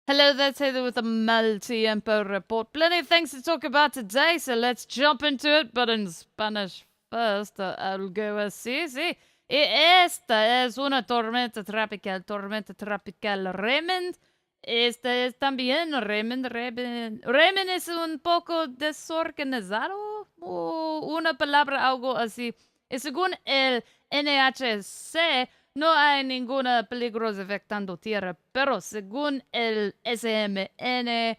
Hello there, Taylor with a multi-info report. Plenty of things to talk about today, so let's jump into it, but in Spanish first. I'll go así, sí. Y esta es una tormenta tropical Raymond. Esta es también Raymond. Raymond es un poco desorganizado, o una palabra algo así. Y según el NHC, no hay ninguna peligros afectando tierra, pero según el SMN,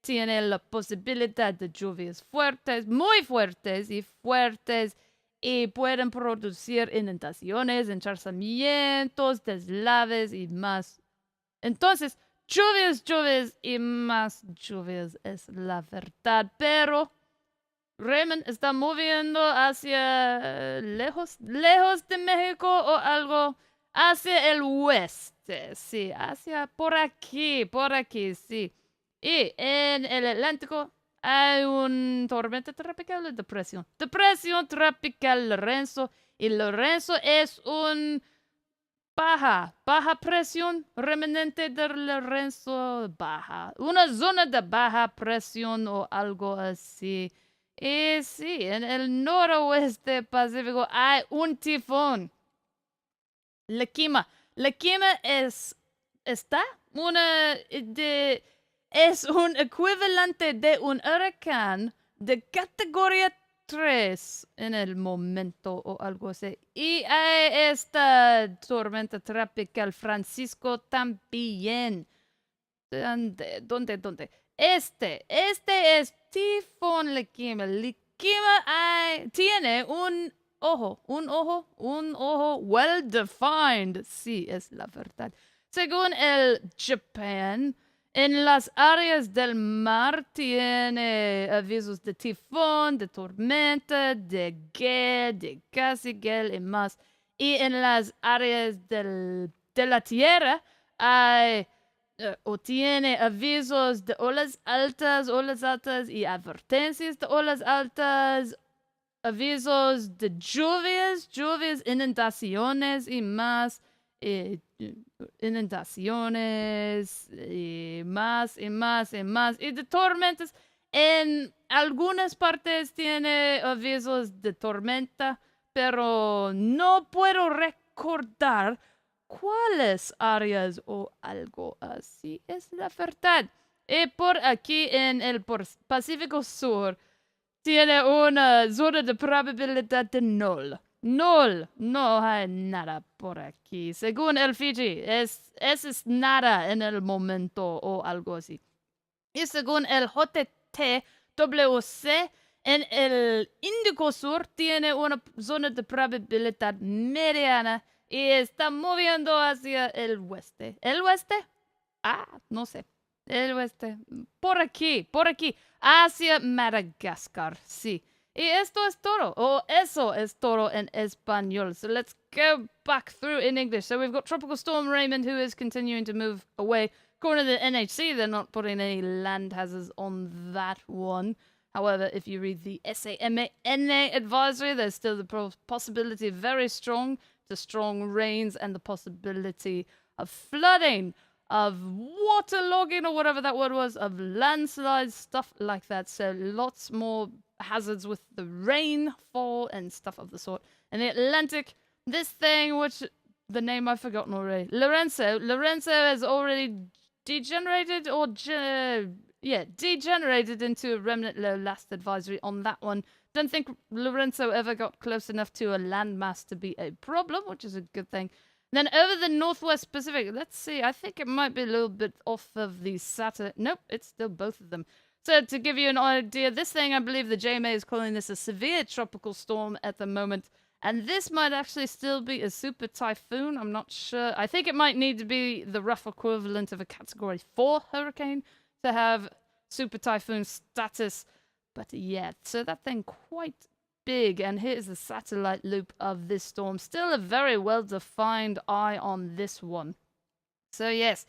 tiene la posibilidad de lluvias fuertes, muy fuertes, y pueden producir inundaciones, encharcamientos, deslaves y más. Entonces, lluvias y más lluvias es la verdad, pero Raymond está moviendo hacia lejos de México o algo hacia el oeste, sí, hacia por aquí, sí. Y en el Atlántico hay un tormenta tropical de depresión. Depresión tropical Lorenzo. Y Lorenzo es un baja presión remanente de Lorenzo baja. Una zona de baja presión o algo así. Y sí, en el noroeste pacífico hay un tifón. Lekima. Lekima es un equivalente de un huracán de categoría 3 en el momento o algo así. Y hay esta tormenta tropical Francisco también. ¿Dónde? Este es Typhoon Lekima. Lekima tiene un ojo well defined. Sí, es la verdad. Según el Japan, en las áreas del mar tiene avisos de tifón, de tormenta, de gale, de casi gale y más. Y en las áreas de la tierra hay o tiene avisos de olas altas y advertencias de olas altas, avisos de lluvias, inundaciones y más, inundaciones y más, y de tormentas. En algunas partes tiene avisos de tormenta, pero no puedo recordar cuáles áreas o algo así es la verdad. Y por aquí en el Pacífico Sur tiene una zona de probabilidad de null. No hay nada por aquí. Según el Fiji, eso es nada en el momento o algo así. Y según el JTWC, en el Índico Sur tiene una zona de probabilidad mediana y está moviendo hacia el oeste. ¿El oeste? No sé. El oeste. Por aquí. Hacia Madagascar. Sí. Y esto es todo. O eso es todo en español. So let's go back through in English. So we've got Tropical Storm Raymond, who is continuing to move away. According to the NHC, they're not putting any land hazards on that one. However, if you read the SAMA advisory, there's still the possibility of very strong to strong rains and the possibility of flooding, of waterlogging or whatever that word was, of landslides, stuff like that. So lots more hazards with the rainfall and stuff of the sort. In the Atlantic, this thing, which the name I've forgotten already, Lorenzo has already degenerated into a remnant low last advisory on that one. Don't think Lorenzo ever got close enough to a landmass to be a problem, which is a good thing. Then over the Northwest Pacific, let's see, I think it might be a little bit off of the Saturn. Nope, it's still both of them. So to give you an idea, this thing, I believe the JMA is calling this a severe tropical storm at the moment. And this might actually still be a super typhoon. I'm not sure. I think it might need to be the rough equivalent of a Category 4 hurricane to have super typhoon status. But yeah, so that thing quite big. And here's the satellite loop of this storm. Still a very well-defined eye on this one. So yes,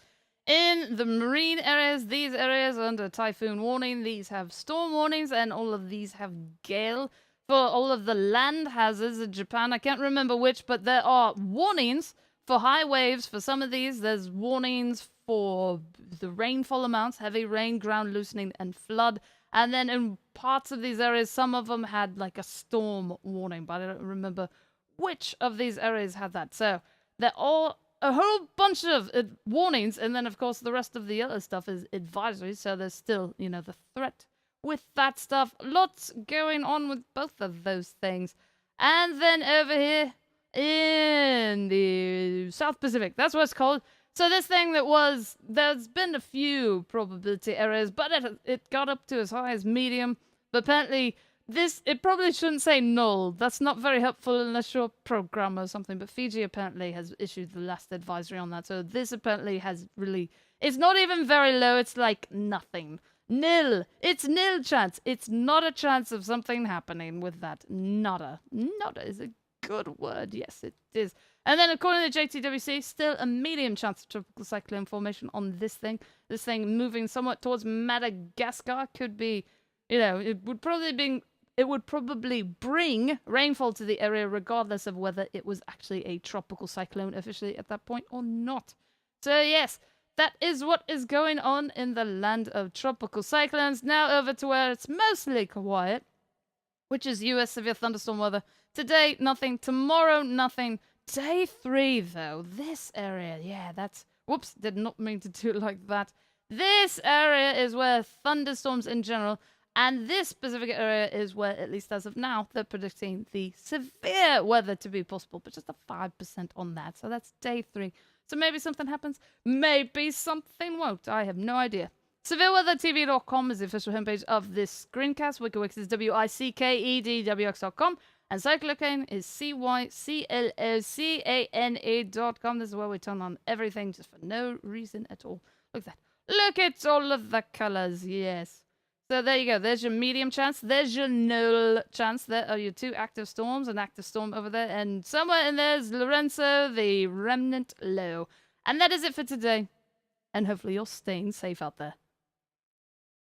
in the marine areas, these areas are under typhoon warning. These have storm warnings, and all of these have gale. For all of the land hazards in Japan, I can't remember which, but there are warnings for high waves. For some of these, there's warnings for the rainfall amounts, heavy rain, ground loosening, and flood. And then in parts of these areas, some of them had like a storm warning, but I don't remember which of these areas had that. So they're all a whole bunch of warnings, and then of course the rest of the other stuff is advisories. So there's still, the threat with that stuff. Lots going on with both of those things. And then over here in the South Pacific, that's what it's called. So this thing there's been a few probability errors, but it got up to as high as medium. But apparently it probably shouldn't say null. That's not very helpful unless you're a programmer or something. But Fiji apparently has issued the last advisory on that. So this apparently it's not even very low. It's like nothing. Nil. It's nil chance. It's not a chance of something happening with that. Nada. Nada is a good word. Yes, it is. And then according to JTWC, still a medium chance of tropical cyclone formation on this thing. This thing moving somewhat towards Madagascar could be, it would probably bring rainfall to the area regardless of whether it was actually a tropical cyclone officially at that point or not. So yes, that is what is going on in the land of tropical cyclones. Now over to where it's mostly quiet, which is US severe thunderstorm weather. Today, nothing. Tomorrow, nothing. Day 3, though. This area, whoops, did not mean to do it like that. This area is where thunderstorms in general, and this specific area is where, at least as of now, they're predicting the severe weather to be possible, but just a 5% on that. So that's day 3. So maybe something happens, maybe something won't. I have no idea. SevereWeatherTV.com is the official homepage of this screencast. WikiWix is WICKEDWX.com. And Cyclocane is CYCLOCANE.com. This is where we turn on everything just for no reason at all. Look at that. Look at all of the colors. Yes. So there you go. There's your medium chance. There's your null chance. There are your 2 active storms. An active storm over there. And somewhere in there's Lorenzo, the remnant low. And that is it for today. And hopefully you're staying safe out there.